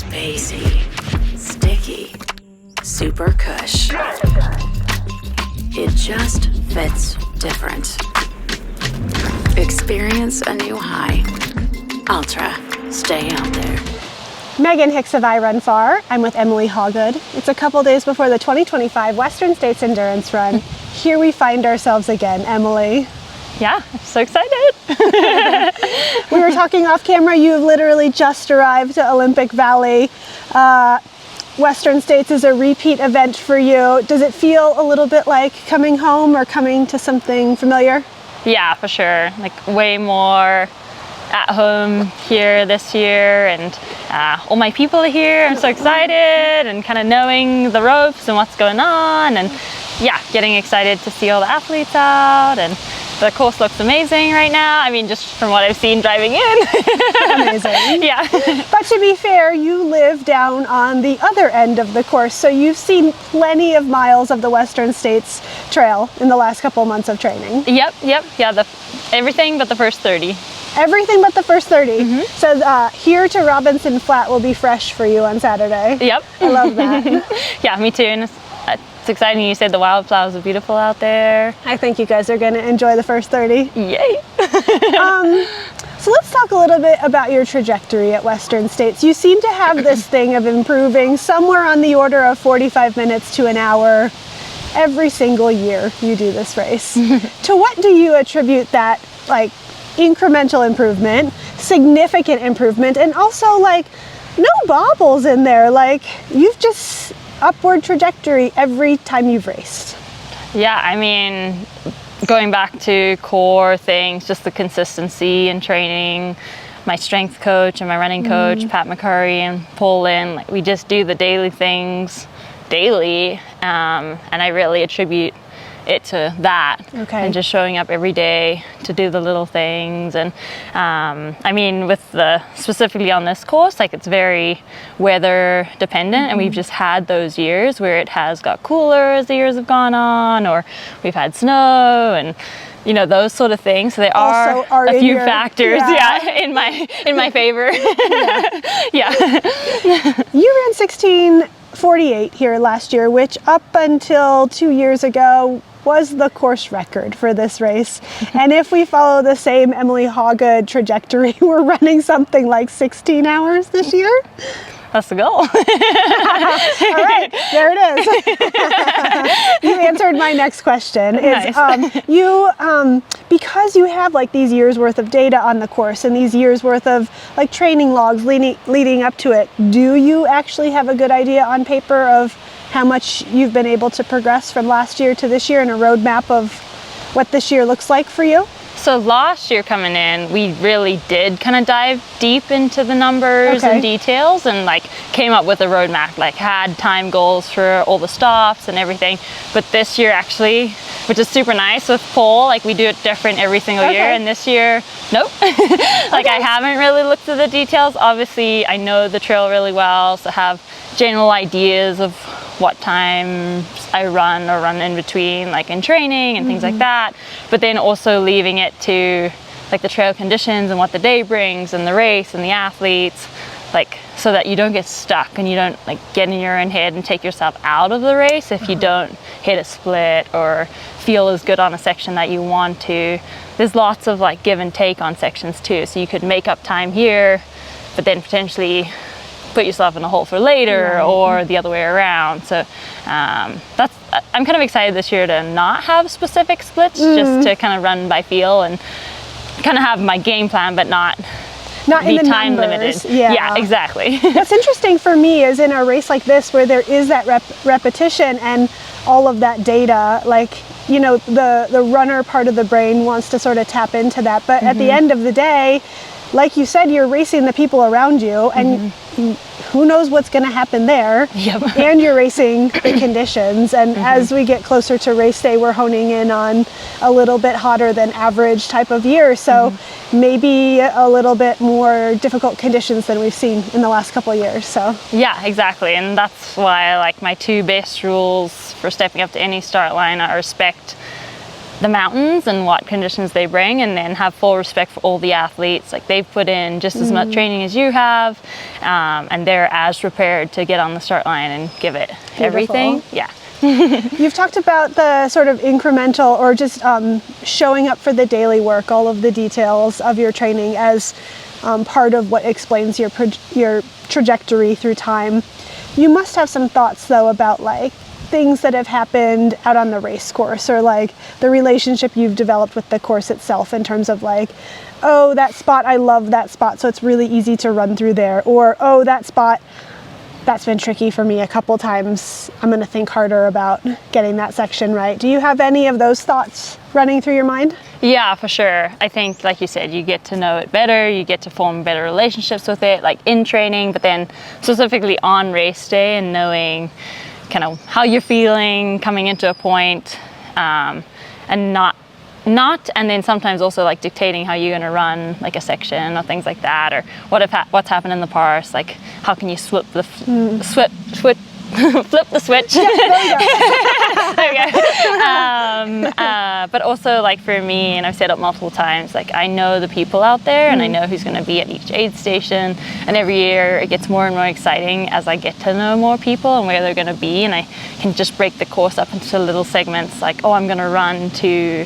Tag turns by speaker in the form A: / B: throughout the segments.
A: spacey, sticky, super cush. It just fits different. Experience a new high. Ultra. Stay out there.
B: Megan Hicks of I Run Far. I'm with Emily Hawgood. It's a couple days before the 2025 Western States Endurance Run. Here we find ourselves again, Emily.
C: Yeah, I'm so excited.
B: We were talking off camera. You've literally just arrived to Olympic Valley. Western States is a repeat event for you. Does it feel a little bit like coming home or coming to something familiar?
C: Yeah, for sure. Like way more at home here this year, and all my people are here. I'm so excited, and kind of knowing the ropes and what's going on, and yeah, getting excited to see all the athletes out. And the course looks amazing right now. I mean, just from what I've seen driving in.
B: Amazing.
C: Yeah.
B: But to be fair, you live down on the other end of the course, so you've seen plenty of miles of the Western States Trail in the last couple months of training.
C: Yep. Yeah, everything but the first 30.
B: Everything but the first 30. So here to Robinson Flat will be fresh for you on Saturday.
C: Yep.
B: I love that.
C: Yeah, me too. And it's exciting. You said the wildflowers are beautiful out there.
B: I think you guys are going to enjoy the first 30.
C: Yay.
B: So let's talk a little bit about your trajectory at Western States. You seem to have this thing of improving somewhere on the order of 45 minutes to an hour every single year you do this race. To what do you attribute that, like, incremental improvement, significant improvement, and also like no bobbles in there? Like, you've just upward trajectory every time you've raced.
C: Yeah, I mean, going back to core things, just the consistency in training, my strength coach and my running coach, Pat McCurry and Paul Lynn, like, we just do the daily things daily, and I really attribute it to that.
B: Okay.
C: And just showing up every day to do the little things. And I mean, with specifically on this course, like, it's very weather dependent, and we've just had those years where it has got cooler as the years have gone on, or we've had snow and those sort of things. So there are a few factors in my favor. Yeah.
B: You ran 16:48 here last year, which up until 2 years ago was the course record for this race. And if we follow the same Emily Hawgood trajectory, we're running something like 16 hours this year.
C: That's the goal.
B: All right, there it is. You answered my next question.
C: Nice.
B: Because you have like these years worth of data on the course and these years worth of like training logs leading up to it, do you actually have a good idea on paper of how much you've been able to progress from last year to this year, and a roadmap of what this year looks like for you?
C: So last year coming in, we really did kind of dive deep into the numbers and details, and like came up with a roadmap, like had time goals for all the stops and everything. But this year actually, which is super nice with Paul, like we do it different every single year, and this year, nope. Like I haven't really looked at the details. Obviously I know the trail really well, so have general ideas of what times I run or run in between, like in training and things like that, but then also leaving it to like the trail conditions and what the day brings and the race and the athletes, like so that you don't get stuck and you don't like get in your own head and take yourself out of the race if you don't hit a split or feel as good on a section that you want to. There's lots of like give and take on sections too, so you could make up time here but then potentially put yourself in a hole for later, or the other way around. So I'm kind of excited this year to not have specific splits, just to kind of run by feel and kind of have my game plan, but not
B: in the
C: time
B: numbers.
C: limited. Yeah, exactly.
B: What's interesting for me is in a race like this where there is that repetition and all of that data, like, the runner part of the brain wants to sort of tap into that, but at the end of the day, like you said, you're racing the people around you, and who knows what's going to happen there.
C: Yep.
B: And you're racing the conditions. And as we get closer to race day, we're honing in on a little bit hotter than average type of year. So maybe a little bit more difficult conditions than we've seen in the last couple of years. So
C: yeah, exactly. And that's why like my two best rules for stepping up to any start line are respect the mountains and what conditions they bring, and then have full respect for all the athletes. Like, they've put in just as much training as you have, and they're as prepared to get on the start line and give it everything. Yeah.
B: You've talked about the sort of incremental, or just showing up for the daily work, all of the details of your training as part of what explains your trajectory through time. You must have some thoughts though about like things that have happened out on the race course, or like the relationship you've developed with the course itself, in terms of like, oh, that spot, I love that spot, so it's really easy to run through there, or oh, that spot, that's been tricky for me a couple times, I'm going to think harder about getting that section right. Do you have any of those thoughts running through your mind?
C: Yeah, for sure. I think, like you said, you get to know it better, you get to form better relationships with it, like in training, but then specifically on race day, and knowing kind of how you're feeling coming into a point, and not and then sometimes also like dictating how you're going to run like a section or things like that, or what's happened in the past, like how can you flip the switch. Yeah, there we go. But also, like for me, and I've said it multiple times, like I know the people out there, and I know who's going to be at each aid station, and every year it gets more and more exciting as I get to know more people and where they're going to be, and I can just break the course up into little segments, like, oh, I'm going to run to,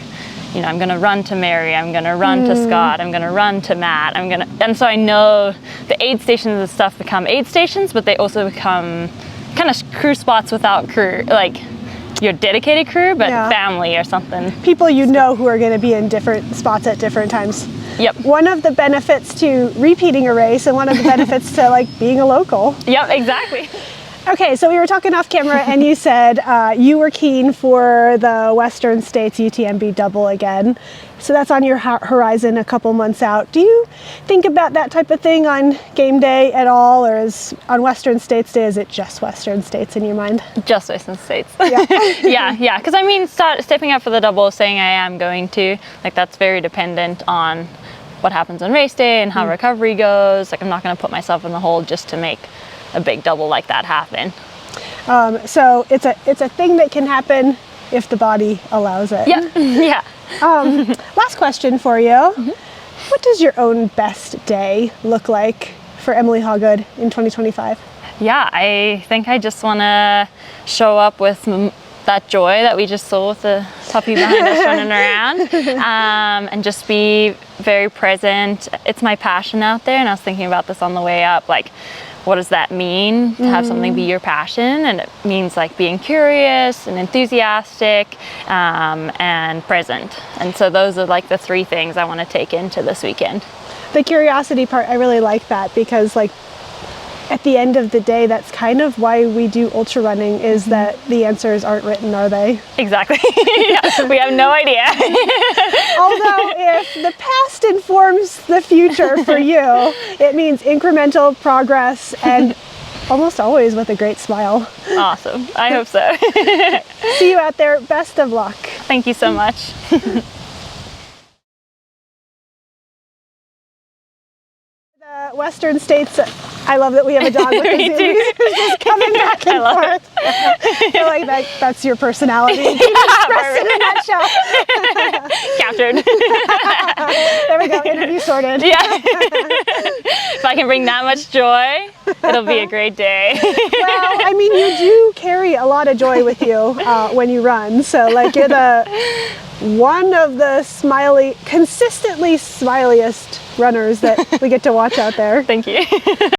C: I'm going to run to Mary, I'm going to run to Scott, I'm going to run to Matt, and so I know the aid stations and stuff become aid stations, but they also become kind of crew spots without crew, like your dedicated crew, but family or something. People
B: you know who are going to be in different spots at different times.
C: Yep.
B: One of the benefits to repeating a race, and one of the benefits to like being a local.
C: Yep, exactly.
B: Okay, so we were talking off camera, and you said you were keen for the Western States UTMB double again. So that's on your horizon a couple months out. Do you think about that type of thing on game day at all, or is on Western States Day, is it just Western States in your mind?
C: Just Western States.
B: Yeah.
C: yeah. Because I mean, stepping up for the double, saying I am going to, like that's very dependent on what happens on race day and how recovery goes. Like I'm not going to put myself in the hole just to make a big double like that happen.
B: So it's a thing that can happen if the body allows it.
C: Yeah.
B: Last question for you. What does your own best day look like for Emily Hawgood in 2025?
C: Yeah, I think I just want to show up with that joy that we just saw with the puppy behind us running around, and just be very present. It's my passion out there, and I was thinking about this on the way up, like what does that mean to have something be your passion? And it means like being curious and enthusiastic, and present. And so those are like the three things I want to take into this weekend.
B: The curiosity part, I really like that, because like at the end of the day, that's kind of why we do ultra running, is that the answers aren't written, are they?
C: Exactly. Yeah, we have no idea.
B: Although if the past informs the future for you, it means incremental progress, and almost always with a great smile.
C: Awesome. I hope so.
B: See you out there. Best of luck.
C: Thank you so much.
B: Western States, I love that we have a dog with
C: Me
B: us.
C: too.
B: He's just coming back and forth. I feel like that's your personality. You expressed it in that show.
C: Captured.
B: There we go, interview sorted.
C: Yeah. If I can bring that much joy, it'll be a great day.
B: Well, I mean, you do carry a lot of joy with you when you run. So like you're one of the consistently smiliest runners that we get to watch out there.
C: Thank you.